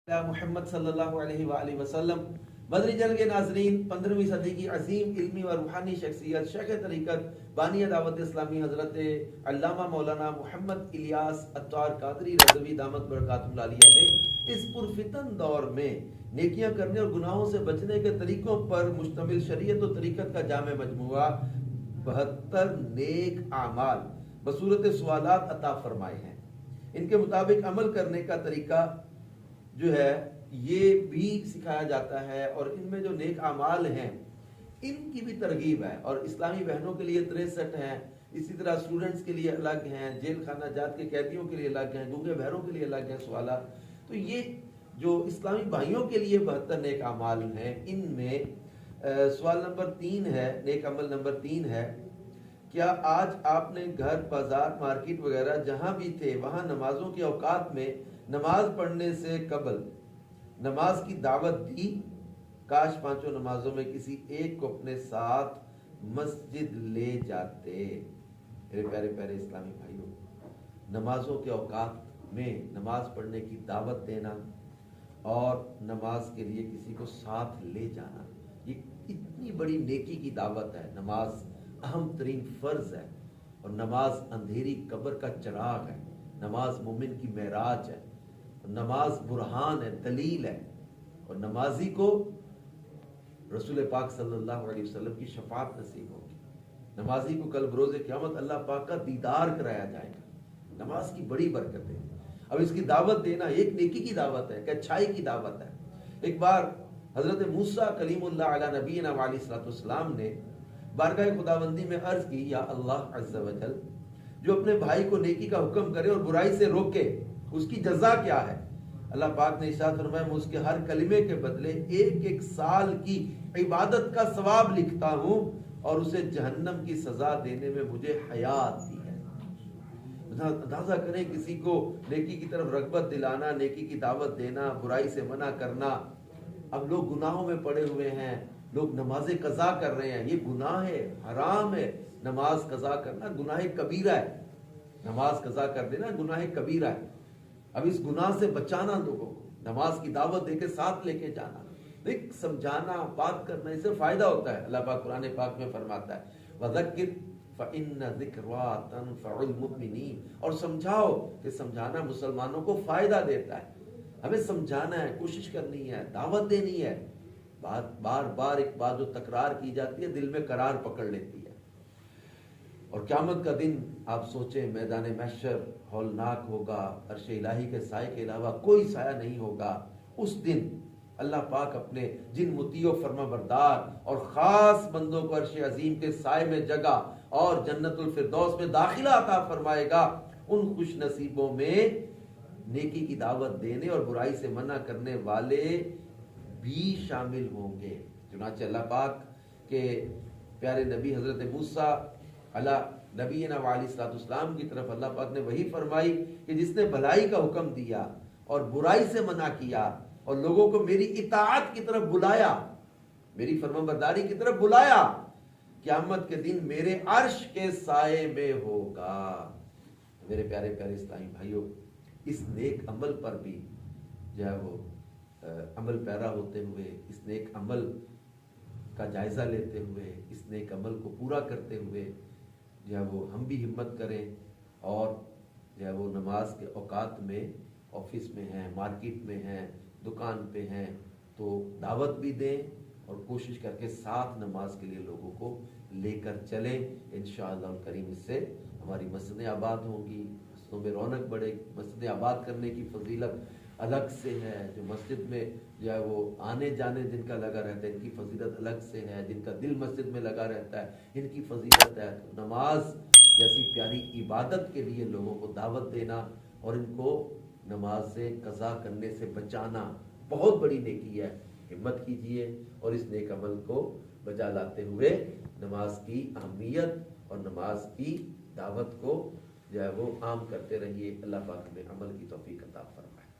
محمد صلی اللہ علیہ وآلہ وسلم مدنی چینل کے ناظرین، 15ویں صدی کی عظیم علمی و روحانی شخصیت شیخ طریقت بانی دعوت اسلامی حضرت علامہ مولانا محمد الیاس عطار قادری رضوی دامت برکاتہ العالیہ نے اس پرفتن دور میں نیکیاں کرنے اور گناہوں سے بچنے کے طریقوں پر مشتمل شریعت و طریقت کا جامع مجموعہ 72 نیک اعمال بصورت سوالات عطا فرمائے ہیں۔ ان کے مطابق عمل کرنے کا طریقہ جو ہے یہ بھی سکھایا جاتا ہے، اور ان میں جو نیک اعمال ہیں ان کی بھی ترغیب ہے، اور اسلامی بہنوں کے لیے 63 ہیں، اسی طرح اسٹوڈنٹس کے لیے الگ ہیں، جیل خانہ جات کے قیدیوں کے لیے الگ ہیں، گونگے بہروں کے لیے الگ ہیں سوالات۔ تو یہ جو اسلامی بھائیوں کے لیے 72 نیک اعمال ہیں، ان میں سوال نمبر 3 ہے، نیک عمل نمبر 3 ہے، کیا آج آپ نے گھر، بازار، مارکیٹ وغیرہ جہاں بھی تھے وہاں نمازوں کے اوقات میں نماز پڑھنے سے قبل نماز کی دعوت دی؟ کاش پانچوں نمازوں میں کسی ایک کو اپنے ساتھ مسجد لے جاتے۔ میرے پیارے پیارے اسلامی بھائیوں، نمازوں کے اوقات میں نماز پڑھنے کی دعوت دینا اور نماز کے لیے کسی کو ساتھ لے جانا، یہ اتنی بڑی نیکی کی دعوت ہے۔ نماز اہم ترین فرض ہے، اور نماز اندھیری قبر کا چراغ ہے، نماز مومن کی معراج ہے، نماز برہان ہے، دلیل ہے، اور نمازی کو رسول پاک صلی اللہ علیہ وسلم کی شفاعت نصیب ہوگی۔ نمازی کو کل بروز قیامت اللہ پاک کا دیدار کرایا جائے گا۔ نماز کی بڑی برکت ہے۔ اب اس کی دعوت دینا ایک نیکی کی دعوت ہے، ایک اچھائی کی دعوت ہے۔ ایک بار حضرت موسیٰ کلیم اللہ علی نبینا علیہ الصلوۃ والسلام نے بارگاہ خداوندی میں عرض کی، یا اللہ عز و جل، جو اپنے بھائی کو نیکی کا حکم کرے اور برائی سے روکے اس کی جزا کیا ہے؟ اللہ پاک نے ارشاد فرمایا، میں اس کے ہر کلمے کے بدلے 1 سال کی عبادت کا ثواب لکھتا ہوں، اور اسے جہنم کی سزا دینے میں مجھے حیات دی ہے۔ اندازہ کریں، کسی کو نیکی کی طرف رغبت دلانا، نیکی کی دعوت دینا، برائی سے منع کرنا۔ اب لوگ گناہوں میں پڑے ہوئے ہیں، لوگ نماز قضا کر رہے ہیں، یہ گناہ ہے، حرام ہے۔ نماز قضا کرنا گناہ کبیرہ ہے، نماز قضا کر دینا گناہ کبیرہ ہے۔ اب اس گناہ سے بچانا لوگوں کو، نماز کی دعوت دے کے ساتھ لے کے جانا، ایک سمجھانا، بات کرنا، اس سے فائدہ ہوتا ہے۔ اللہ پاک قرآن پاک میں فرماتا ہے، وَذَكِّرْ فَإِنَّ ذِكْرَىٰ تَنفَعُ الْمُؤْمِنِينَ، اور سمجھاؤ کہ سمجھانا مسلمانوں کو فائدہ دیتا ہے۔ ہمیں سمجھانا ہے، کوشش کرنی ہے، دعوت دینی ہے۔ بار بار ایک بات جو تکرار کی جاتی ہے دل میں قرار پکڑ لیتی ہے۔ اور قیامت کا دن آپ سوچیں، میدان محشر ہولناک ہوگا، عرش الہی کے سائے کے علاوہ کوئی سایہ نہیں ہوگا۔ اس دن اللہ پاک اپنے جن مطیع و فرما بردار اور خاص بندوں کو عرش عظیم کے سائے میں جگہ اور جنت الفردوس میں داخلہ عطا فرمائے گا، ان خوش نصیبوں میں نیکی کی دعوت دینے اور برائی سے منع کرنے والے بھی شامل ہوں گے۔ چنانچہ اللہ پاک کے پیارے نبی حضرت موسیٰ علیہ نبینا علیہ الصلوۃ والسلام کی طرف اللہ پاک نے وہی فرمائی کہ جس نے بھلائی کا حکم دیا اور برائی سے منع کیا اور لوگوں کو میری اطاعت کی طرف بلایا، میری فرمانبرداری کی طرف بلایا، قیامت کے دن میرے عرش کے سائے میں ہوگا۔ میرے پیارے پیارے اسلامی بھائیوں، اس نیک عمل پر بھی جو ہے وہ عمل پیرا ہوتے ہوئے، اس نیک عمل کا جائزہ لیتے ہوئے، اس نیک عمل کو پورا کرتے ہوئے جو ہے وہ ہم بھی ہمت کریں، اور جو ہے وہ نماز کے اوقات میں آفس میں ہیں، مارکیٹ میں ہیں، دکان پہ ہیں، تو دعوت بھی دیں اور کوشش کر کے ساتھ نماز کے لیے لوگوں کو لے کر چلیں۔ انشاءاللہ الکریم اس سے ہماری مسجدیں آباد ہوں گی، مسجدوں میں رونق بڑھے گی۔ مسجدیں آباد کرنے کی فضیلت الگ سے ہے، جو مسجد میں جو ہے وہ آنے جانے جن کا لگا رہتا ہے ان کی فضیلت الگ سے ہے، جن کا دل مسجد میں لگا رہتا ہے ان کی فضیلت ہے۔ تو نماز جیسی پیاری عبادت کے لیے لوگوں کو دعوت دینا اور ان کو نماز سے قضا کرنے سے بچانا بہت بڑی نیکی ہے۔ ہمت کیجئے اور اس نیک عمل کو بجا لاتے ہوئے نماز کی اہمیت اور نماز کی دعوت کو جو ہے وہ عام کرتے رہیے۔ اللہ پاک ہمیں عمل کی توفیق عطا فرمائے۔